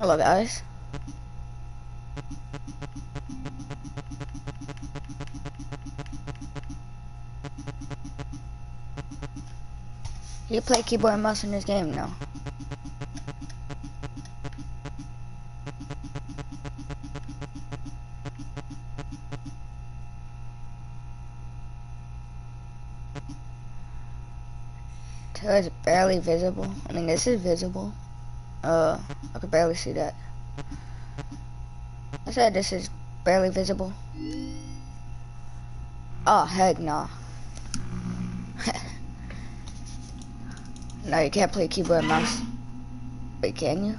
Hello guys. You play keyboard and mouse in this game now? So it's barely visible. I mean, this is visible. I could barely see that. I said this is barely visible. Oh, heck nah. No, you can't play keyboard and mouse. Wait, can you?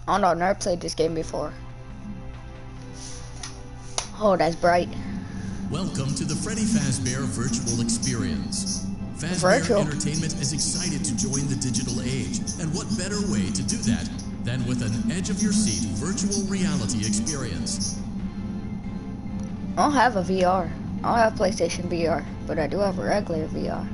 Oh no, I've never played this game before. Oh, that's bright. Welcome to the Freddy Fazbear Virtual Experience. Fazbear Entertainment is excited to join the digital age, and what better way to do that than with an edge-of-your-seat virtual reality experience. I don't have a VR. I don't have PlayStation VR, but I do have a regular VR.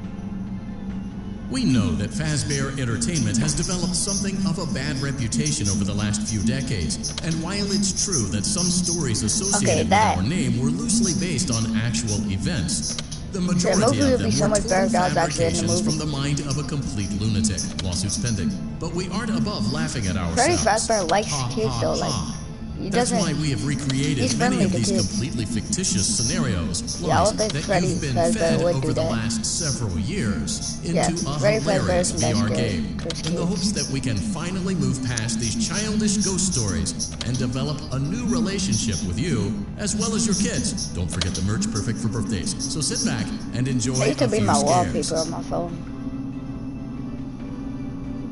We know that Fazbear Entertainment has developed something of a bad reputation over the last few decades, and while it's true that some stories associated with our name were loosely based on actual events, the majority of them were total fabrications from the mind of a complete lunatic. Lawsuits pending. But we aren't above laughing at ourselves. Freddy Fazbear likes kids though, like... That's why we have recreated many of these completely fictitious scenarios, lies that you've been fed over the last several years into a hilarious VR game, in the hopes that we can finally move past these childish ghost stories and develop a new relationship with you, as well as your kids. Don't forget the merch, perfect for birthdays. So sit back and enjoy a few scares. That used to be my wallpaper on my phone.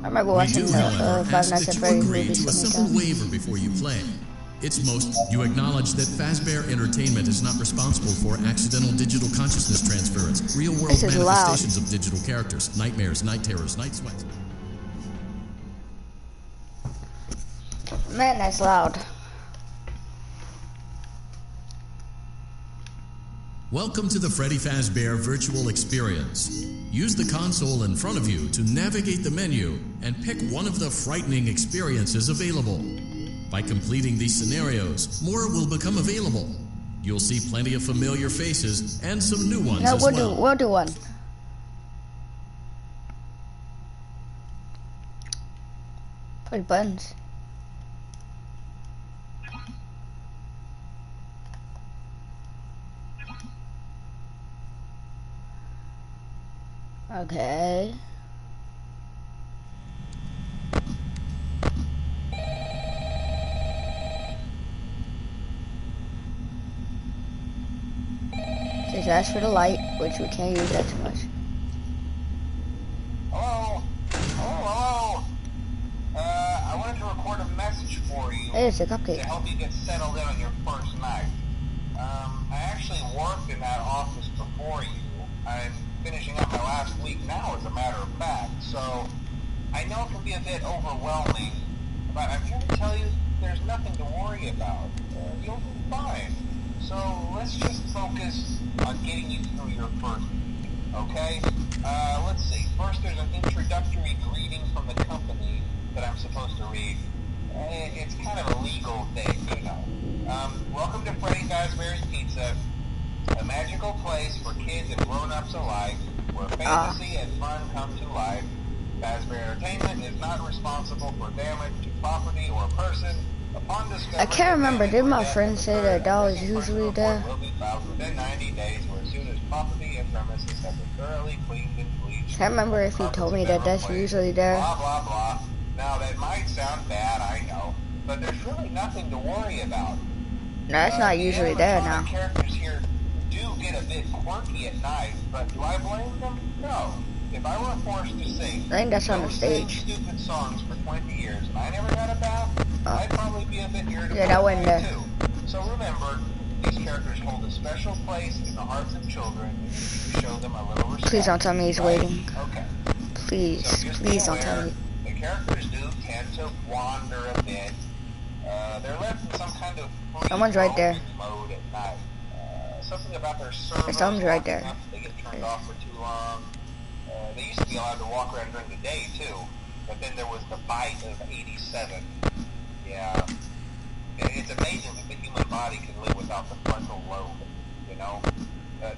I remember watching the Five Nights at Freddy's movie. To a simple waiver before you play. It's most, you acknowledge that Fazbear Entertainment is not responsible for accidental digital consciousness transference, real-world manifestations of digital characters, nightmares, night terrors, night sweats. Man, that's loud. Welcome to the Freddy Fazbear Virtual Experience. Use the console in front of you to navigate the menu and pick one of the frightening experiences available. By completing these scenarios, more will become available. You'll see plenty of familiar faces and some new ones as well. We'll do one. Push buttons. Okay. Just ask for the light, which we can't use that too much. Hello? Hello? I wanted to record a message for you. Hey, it's a cupcake. To help you get settled in on your first night. I actually worked in that office before you. I'm finishing up my last week now, as a matter of fact. So, I know it can be a bit overwhelming, but I'm here to tell you there's nothing to worry about. You'll be fine. So, let's just focus on getting you through your first week, okay? Let's see. First, there's an introductory greeting from the company that I'm supposed to read. It's kind of a legal thing, you know. Welcome to Freddy Fazbear's Pizza, a magical place for kids and grown-ups alike, where fantasy and fun come to life. Fazbear Entertainment is not responsible for damage to property or person. I can't remember. Did my friend say that dog is usually there? Within 90 days, or as soon as property and premises have been thoroughly cleaned and bleached. Can't remember if he told me that that's usually there. Blah blah blah. Now that might sound bad, I know, but there's really nothing to worry about. No, that's not usually there now. The characters here do get a bit quirky at night, but do I blame them? No. If I were forced to sing, I think that's on the stage. Stupid songs for 20 years and I never got a bath, I'd probably be a bit irritable. Yeah, that wasn't there. Too. So remember, these characters hold a special place in the hearts of children. You show them a little respect. Please don't tell me he's waiting. Okay. Please, so please don't tell me. The characters do tend to wander a bit. They're left in some kind of someone's right there. Mode at night. something about their servers. Something's right there. They get turned off for too long. They used to be allowed to walk around during the day too, but then there was the bite of '87. Yeah, it's amazing that the human body can live without the frontal lobe. You know.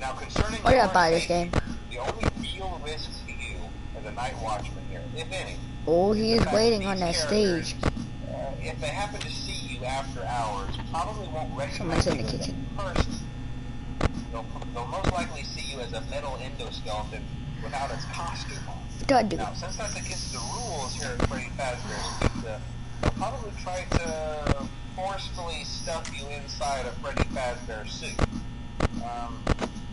Now concerning your safety, the only real risks to you as a night watchman here, if any. Oh, he is waiting on that stage. If they happen to see you after hours, probably won't recognize Someone's in the you kitchen. as a person. They'll most likely see you as a metal endoskeleton without its costume on. Now, since that's against the rules here at Freddy Fazbear's Pizza, they'll probably try to forcefully stuff you inside a Freddy Fazbear suit.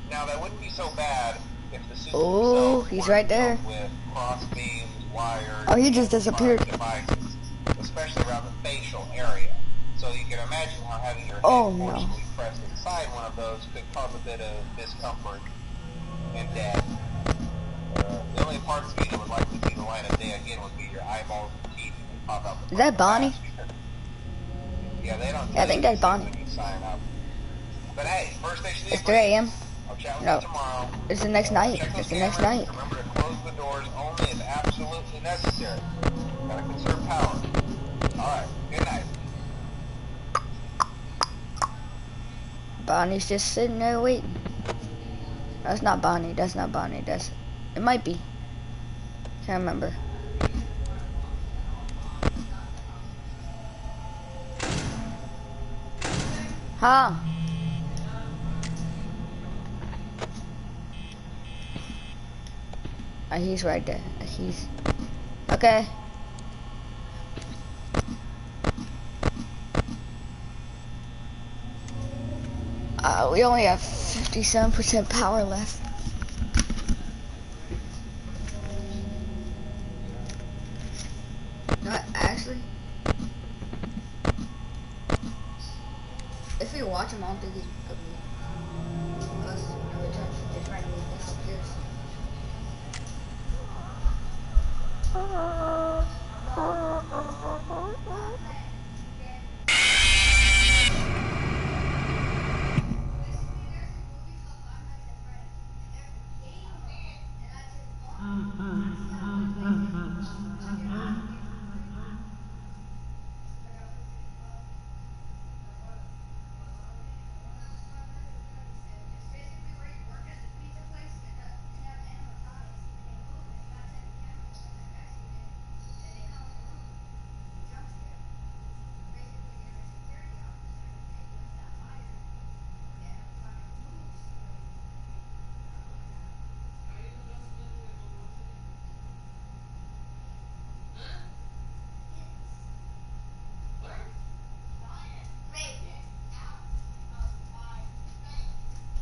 Now, that wouldn't be so bad if the suit oh, he's right there. With cross beams, wires, oh, he just disappeared. Devices, especially around the facial area. So you can imagine how having your head forcefully pressed inside one of those could cause a bit of discomfort and death. The only parts of you that would likely see the light of day again would be your eyeballs and teeth that pop out. Is that Bonnie? Yeah, they don't. Yeah, I think that's Bonnie. When you sign up. But hey, first station. It's 3 a.m. I'll chat with No, you tomorrow. it's the next night. It's the next night. Remember to close the doors only if absolutely necessary. Gotta conserve power. Alright, good night. Bonnie's just sitting there waiting. That's not Bonnie. That's not Bonnie. That's... It might be. Can't remember. Huh? He's right there. He's... Okay. We only have 57% power left. No, actually, if you watch him, I don't think he's because every time he gets right, he disappears.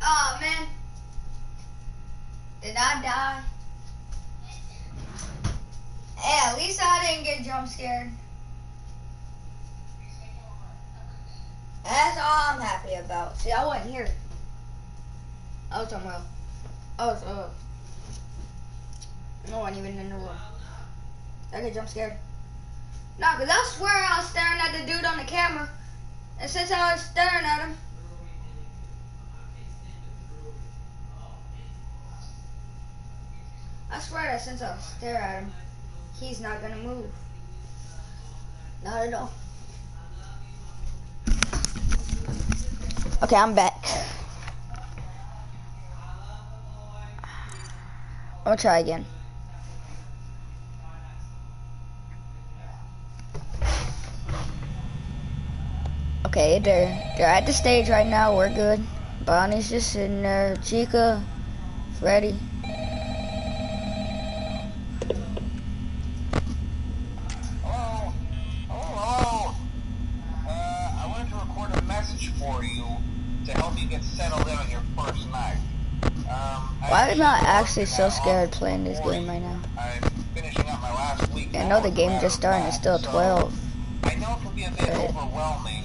Oh man, did I die? Hey, at least I didn't get jump scared. That's all I'm happy about. See, I wasn't here. I was somewhere else. I was no one even in the room. Did I get jump scared? No, cause I swear I was staring at the dude on the camera, and since I was staring at him. I swear that since I stare at him, he's not gonna move. Not at all. Okay, I'm back. I'll try again. Okay, they're at the stage right now. We're good. Bonnie's just sitting there. Chica, Freddy. Why am I actually so scared playing this game right now? I know the game just started. It's still 12. I know it can be a bit overwhelming,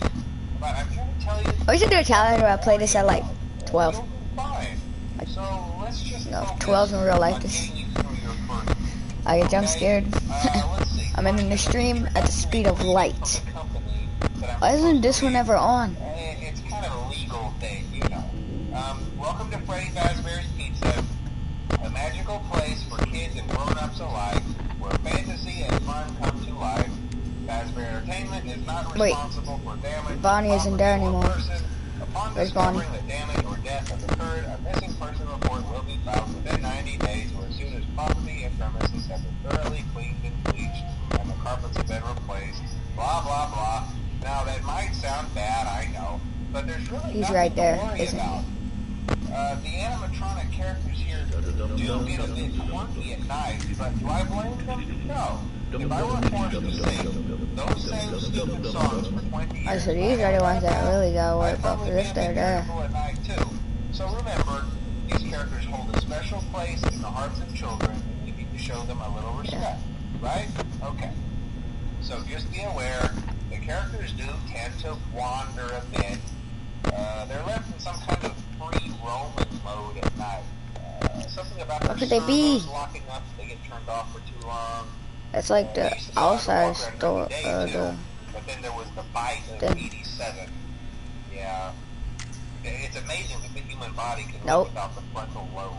but I'm trying to tell you. We should do a challenge where I play this at like 12. Like, no, 12 in real life. I get jump scared. I'm in the stream at the speed of light. Why isn't this one ever on? It's kind of a legal thing, you know. Welcome to Freddy Fazbear's Pizza, a magical place for kids and grown-ups alike, where fantasy and fun come to life. Fazbear Entertainment is not responsible for damage. Bonnie isn't there anymore. Upon Where's Bonnie? discovering that damage or death has occurred, a missing person report will be filed within 90 days or as soon as property and premises have been thoroughly cleaned and bleached and the carpets have been replaced. Blah, blah, blah. Now, that might sound bad, I know, but there's really He's nothing right there, to worry isn't about. The animatronic characters here do get a bit quirky at night, but do I blame them? No. If I were forced to sing those same stupid songs for 20 years, so these are the ones that really gotta work off of this they're there. at night too. So remember, these characters hold a special place in the hearts of children, and you need to show them a little respect, right? Okay. So just be aware, the characters do tend to wander a bit. They're left in some kind of free roaming mode at night. Something about their servos locking up, they get turned off for too long. It's like the outside store, But then there was the bite of 87. Yeah. It's amazing that the human body can live without the frontal lobe,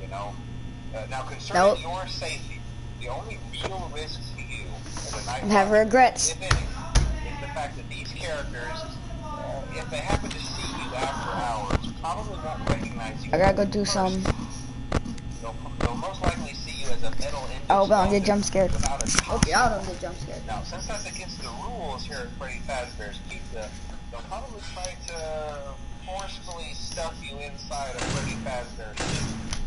you know? Now, concerning your safety, the only real risk to you as a night have regrets. if any, is the fact that these characters, if they happen to see you after hours, probably won't recognize you. I gotta go do some. They'll most likely see you as a metal but I'll get jump scared. Okay, I don't get jump scared. Now, since that's against the rules here at Freddy Fazbear's Pizza, they'll probably try to forcefully stuff you inside of Freddy Fazbear's suit.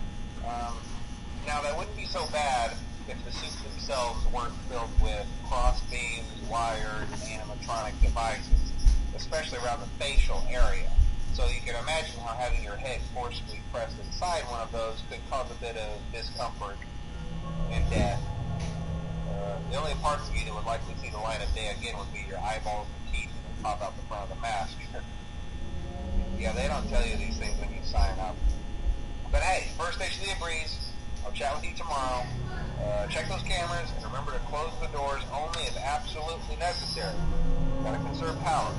Now, that wouldn't be so bad if the suits themselves weren't filled with cross beams, wires, and animatronic devices, especially around the facial area. So you can imagine how having your head forcefully pressed inside one of those could cause a bit of discomfort and death. The only parts of you that would likely see the light of day again would be your eyeballs and teeth that pop out the front of the mask. Yeah, they don't tell you these things when you sign up. But hey, first station of the breeze. I'll chat with you tomorrow. Check those cameras and remember to close the doors only if absolutely necessary. Gotta conserve power.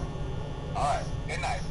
Alright, good night.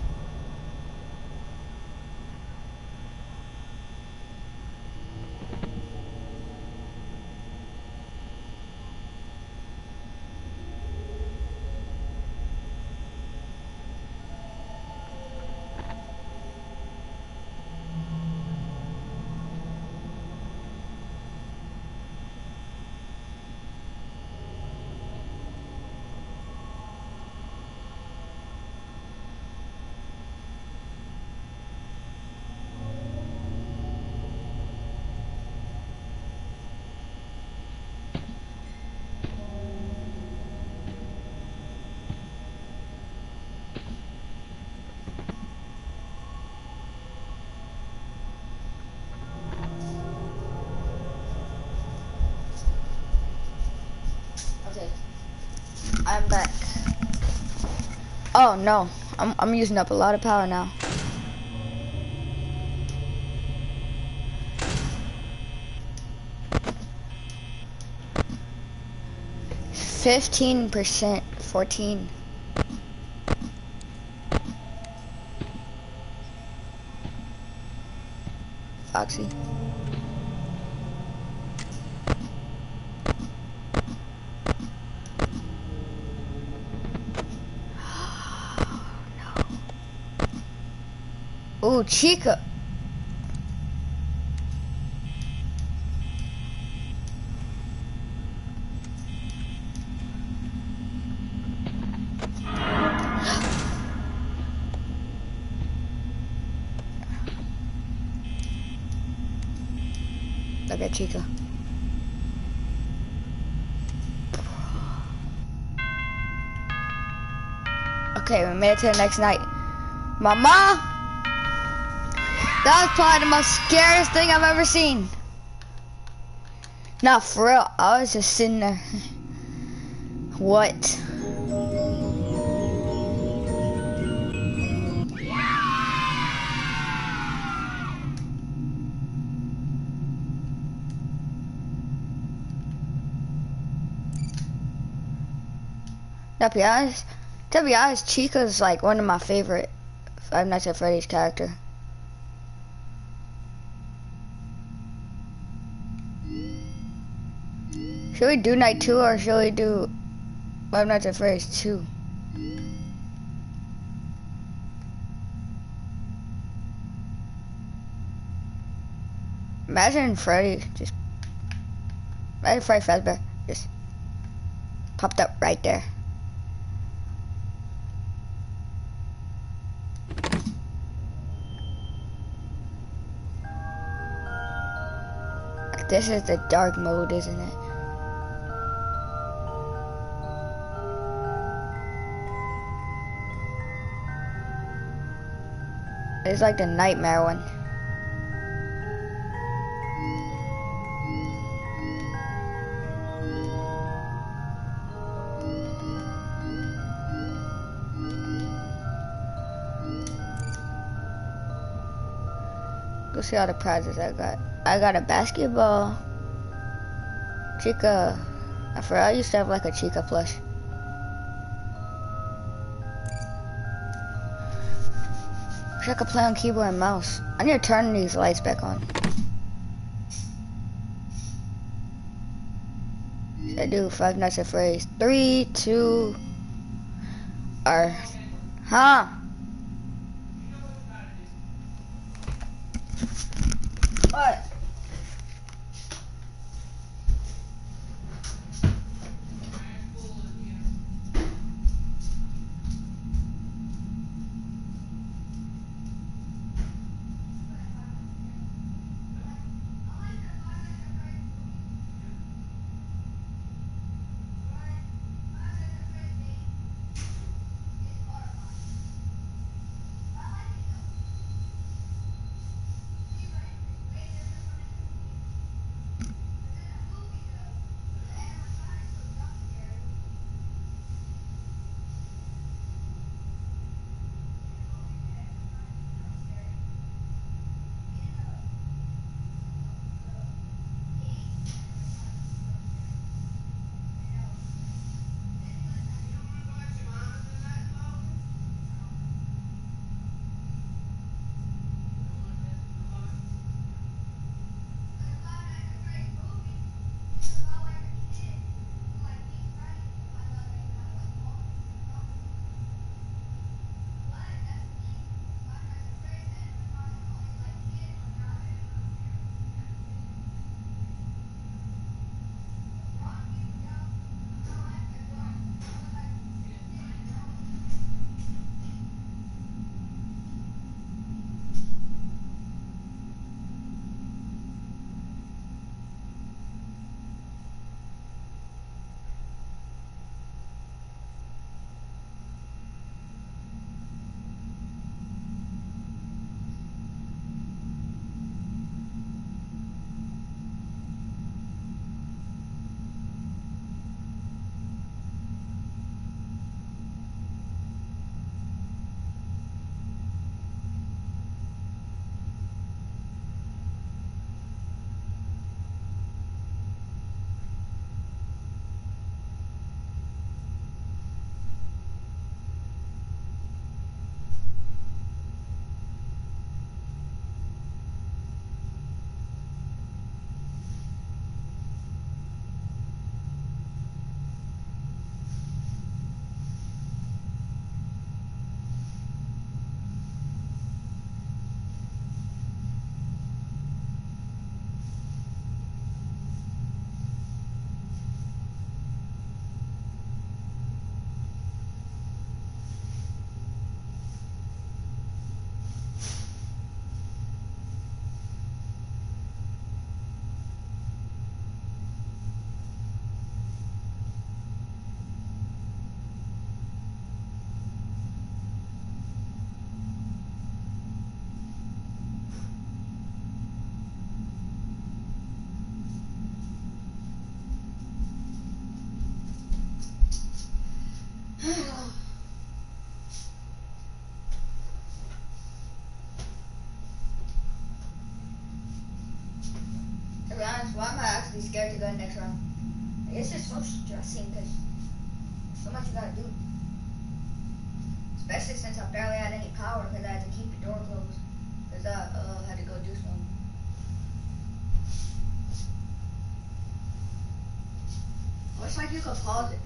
I'm back. Oh no, I'm using up a lot of power now. %, 14. Foxy. Ooh, Chica. Look at Chica. Okay, we made it to the next night. Mama! That was probably the most scariest thing I've ever seen. Nah, for real, I was just sitting there. What? To be honest, Chica's like one of my favorite Five Nights at Freddy's character. Should we do night 2 or should we do Five Nights at Freddy's 2? Imagine Freddy Fazbear just popped up right there. This is the dark mode, isn't it? It's like the nightmare one. Go see all the prizes I got. I got a basketball. Chica. I forgot I used to have like a Chica plush. Wish I could play on keyboard and mouse. I need to turn these lights back on. Should I do Five Nights at Freddy's? 3, 2, or, huh? What? To be honest, why am I actually scared to go next round? I guess it's so stressing because so much you gotta do. Especially since I barely had any power because I had to keep the door closed. Because I had to go do something. Looks like you could pause it.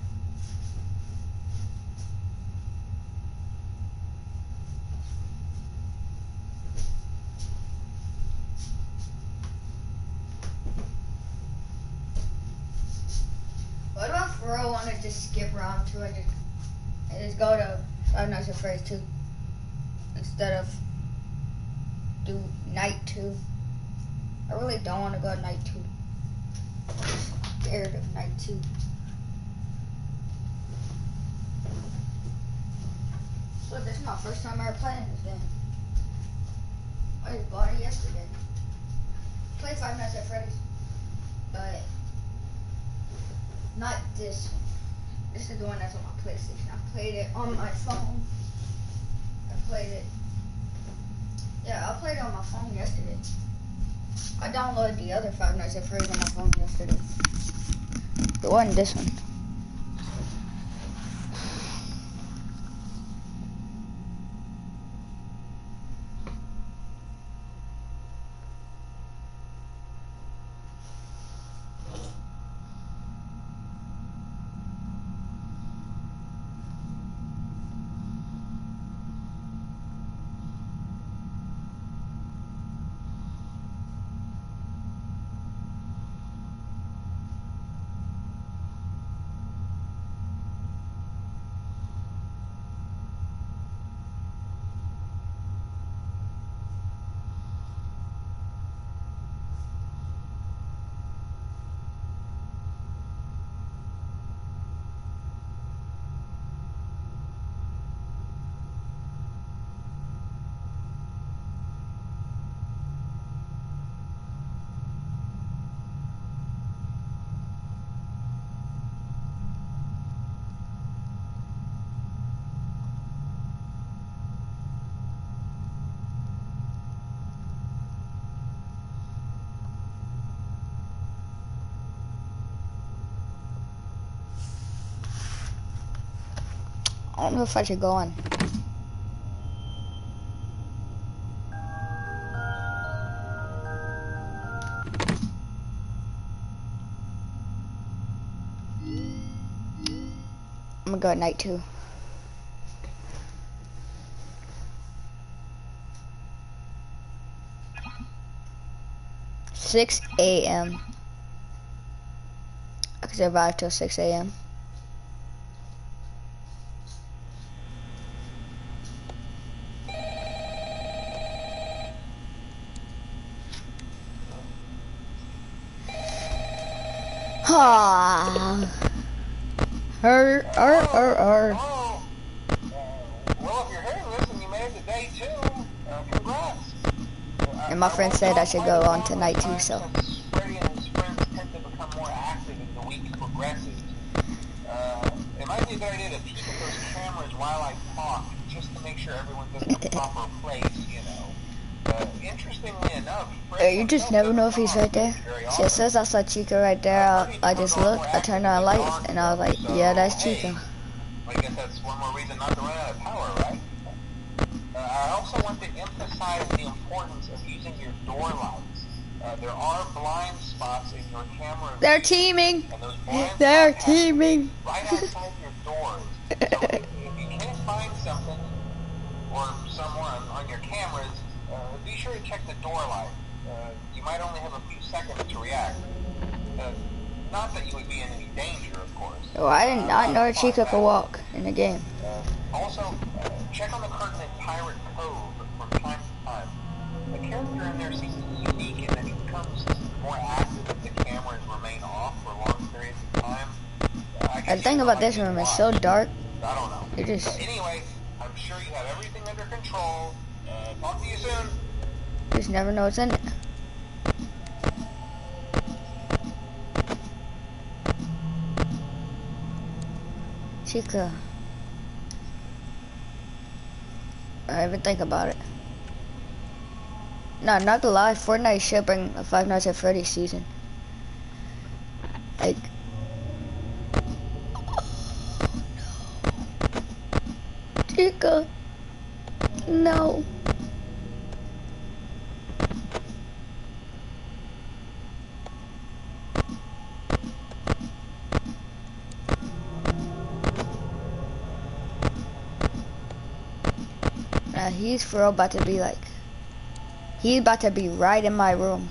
What about if Ro wanted to just skip round 2 and just go to Five Nights at Freddy's 2 instead of do night 2? I really don't want to go to night 2. I'm scared of night 2. Look, this is my first time ever playing this game. I just bought it yesterday. Played Five Nights at Freddy's, but not this one. This is the one that's on my PlayStation. I played it on my phone. I played it on my phone yesterday. I downloaded the other Five Nights at Freddy's on my phone yesterday. It wasn't this one. I don't know if I should go on. I'm gonna go at night 2. $6 a.m. I can survive till 6 a.m. Well, if you're hearing this and you made it to day 2, congrats. And my friend said I should go on to night 2, so. Freddy and his friends tend to become more active as the week progresses. It might be a good idea to peek at those cameras while I talk, just to make sure everyone does the proper place, you know. Interestingly enough, You just never know if he's right there. See, it says I saw Chica right there. I just looked, I turned on lights, and I was like, yeah, that's Chica. I guess that's one more reason not to run out of power, right? I also want to emphasize the importance of using your door lights. There are blind spots in your camera. They're teaming. They're teaming. Right outside your doors. So if you can't find something or someone on your cameras, be sure to check the door light. You might only have a few seconds to react. Not that you would be in any danger, of course. Oh, I did not know Chica could walk in the game. Also, check on the curtain in Pirate Cove from time to time. The character in there seems unique in that he becomes more active if the cameras remain off for long periods of time. The thing about this room is so dark. I don't know. It just... Anyway, I'm sure you have everything under control. Talk to you soon. You just never know what's in it. Chica. I even think about it. No, not gonna lie, Fortnite should bring a Five Nights at Freddy's season. Like... Oh, no. Chica. No. He's for real about to be like, he's about to be right in my room.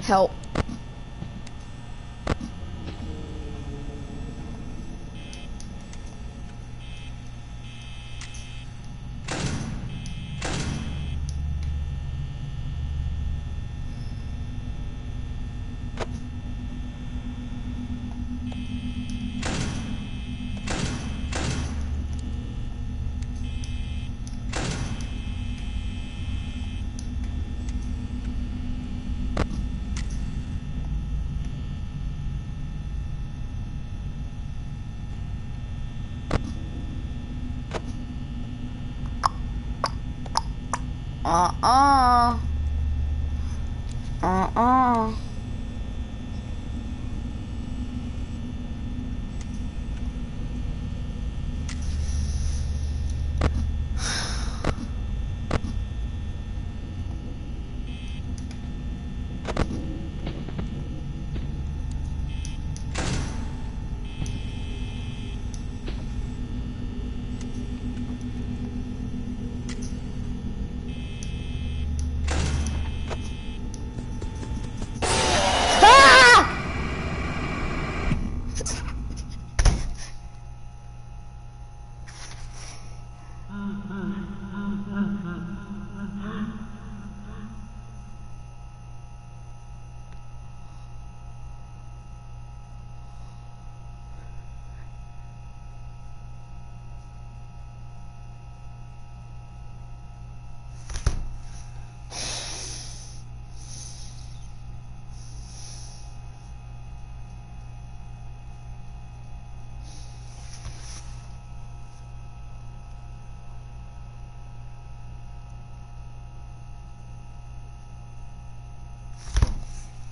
Help.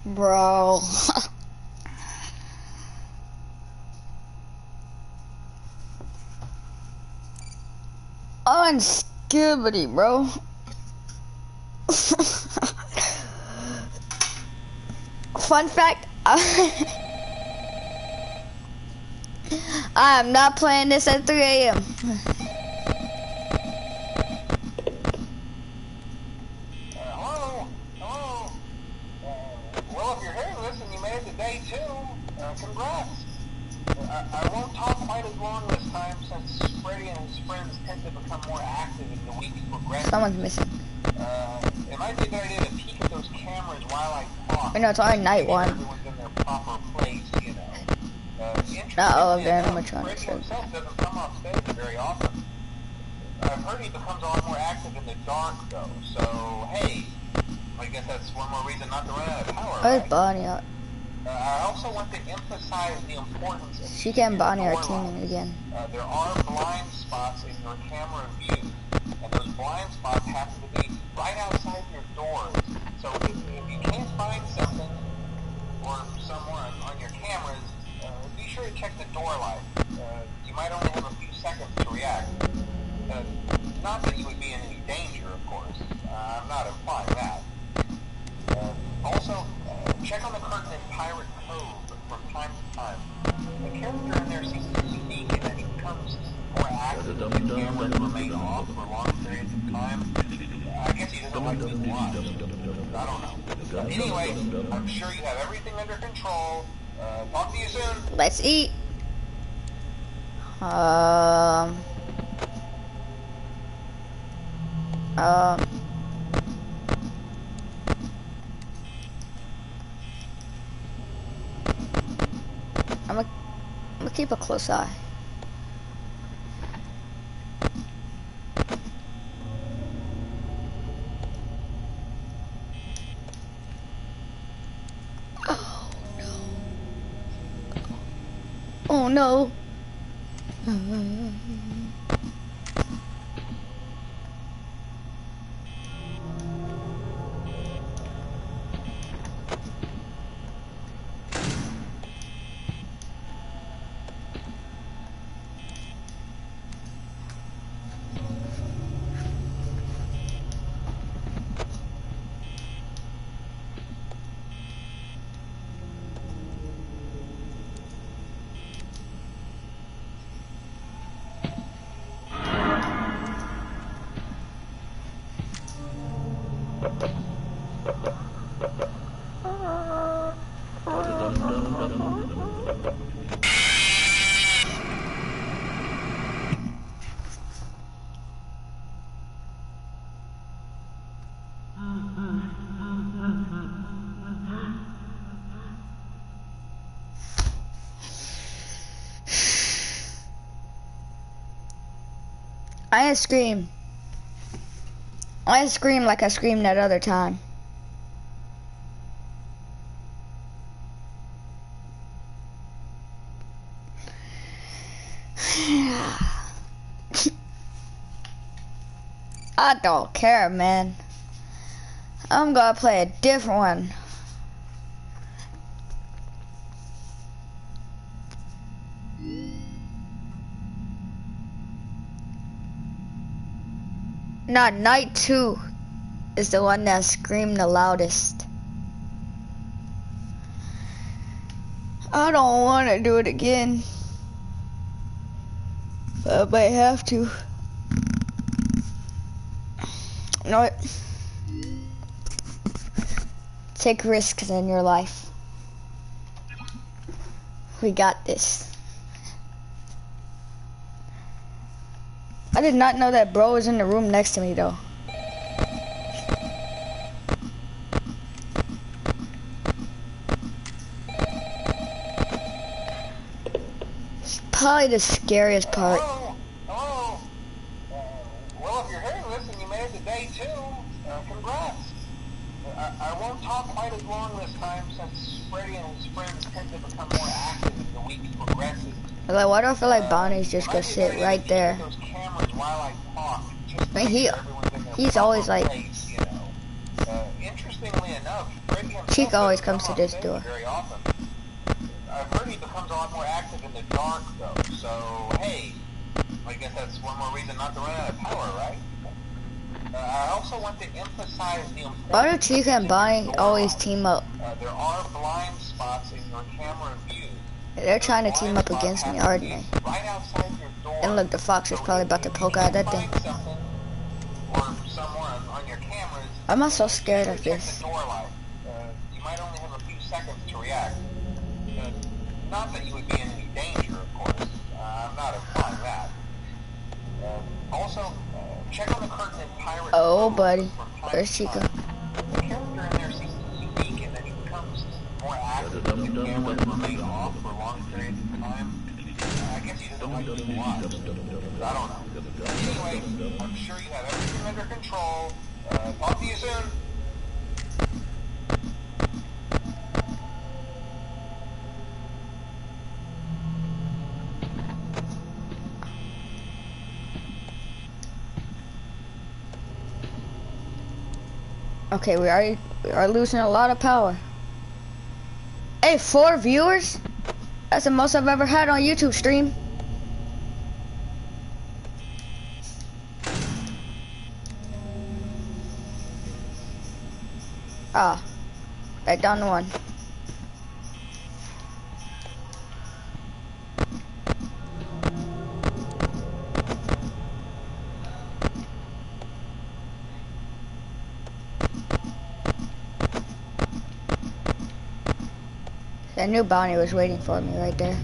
Bro. Unskibbity, bro. Fun fact, I am not playing this at 3 a.m. Hello? Hello? Well, if you're hearing this and you made it to day 2, congrats. I won't talk quite as long this time since Freddy and his friends tend to become more active as the weeks progress. Someone's missing. It might be a good idea to peek at those cameras while I talk. I know, it's already night 1. Everyone's in their proper place, you know. Not all of them Freddy himself doesn't come off stage very often. I've heard he becomes a lot more active in the dark, though. So, hey, I guess that's one more reason not to run out of power, Where's right? Bonnie at? I also want to emphasize the importance of She and Bonnie are teaming again. there are blind spots in your camera view, and those blind spots happen to be right outside your doors. So if you can't find something or someone on your cameras, be sure to check the door light. You might only have a few seconds to react. Not that you would be in any danger, of course. I'm not implying that. Also, check on the curtain in Pirate Cove from time to time. The character in there seems unique in that he becomes more active if the cameras remain off for long periods of time. I guess he doesn't like being watched. I don't know. Anyway, I'm sure you have everything under control. Talk to you soon. Let's eat. I'm gonna keep a close eye. Oh no. I didn't scream. I didn't scream like I screamed that other time. I don't care, man. I'm gonna play a different one. Not night 2 is the one that screamed the loudest. I don't want to do it again, but I might have to. You know what? Take risks in your life. We got this. I did not know that bro was in the room next to me though. It's probably the scariest part. Hello? Hello? Well, if you're hearing this and you made it to day 2, congrats. I won't talk quite as long this time since Freddy and his friends tend to become more active as the week progresses. Like, why do I feel like Bonnie's just gonna sit right there? I mean, he's always like, interestingly enough, Chica always comes to this door. Very often. I've heard he becomes a lot more active in the dark, though. So hey, I guess that's one more reason not to run out of power, right? I also want to emphasize the importance. Why do Chica and Bonnie always team up? There are blind spots in your camera view. They're trying to team up against me, aren't they? Right outside your door. And look, the fox is probably about to poke out that thing. I'm not so scared of this. You might only have a few seconds to react. Not that you would be in any danger, of course. I'm not implying that. Also, check on the curtain in Pirate. Oh, buddy. Where's Chica? The character in there seems unique in that he becomes more active if the camera remains off for long periods of time. I guess he doesn't like being watched. I don't know. Anyway, I'm sure you have everything under control. Talk to you soon. Okay, we are losing a lot of power. Hey, 4 viewers? That's the most I've ever had on YouTube stream. Ah, back down to 1. I knew Bonnie was waiting for me right there.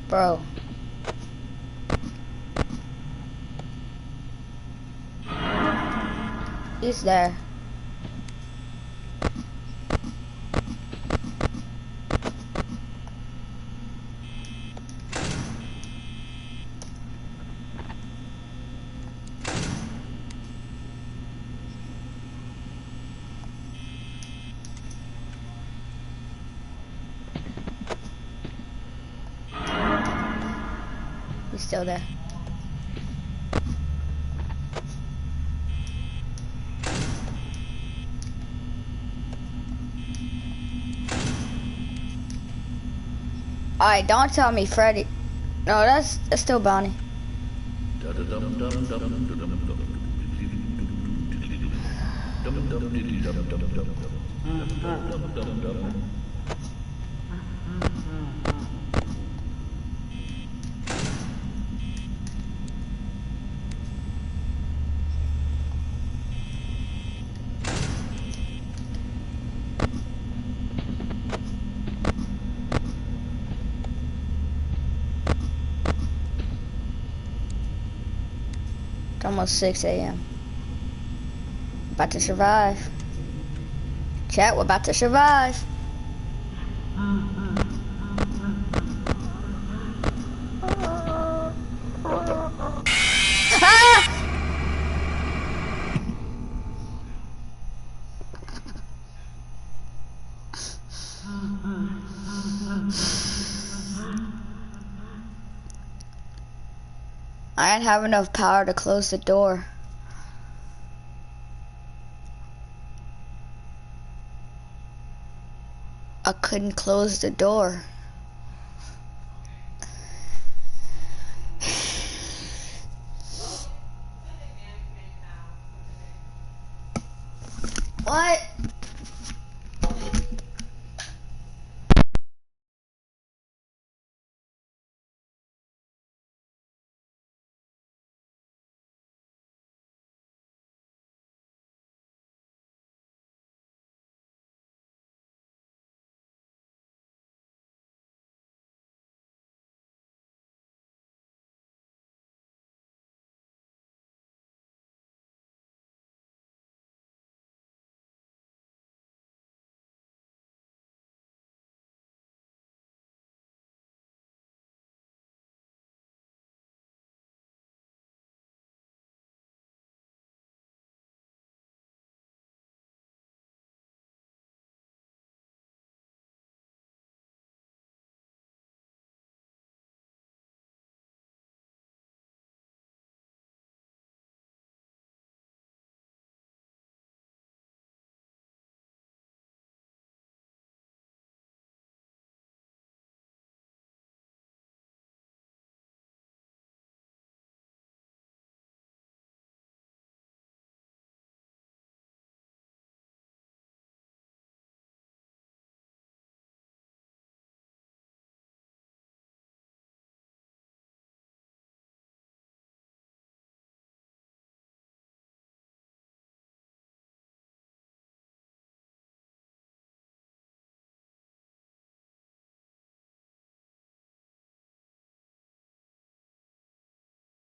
Bro. He's there. He's still there. Alright, don't tell me Freddy. No, that's still Bonnie. It's almost 6 a.m. About to survive. Chat, we're about to survive. I didn't have enough power to close the door. I couldn't close the door. What?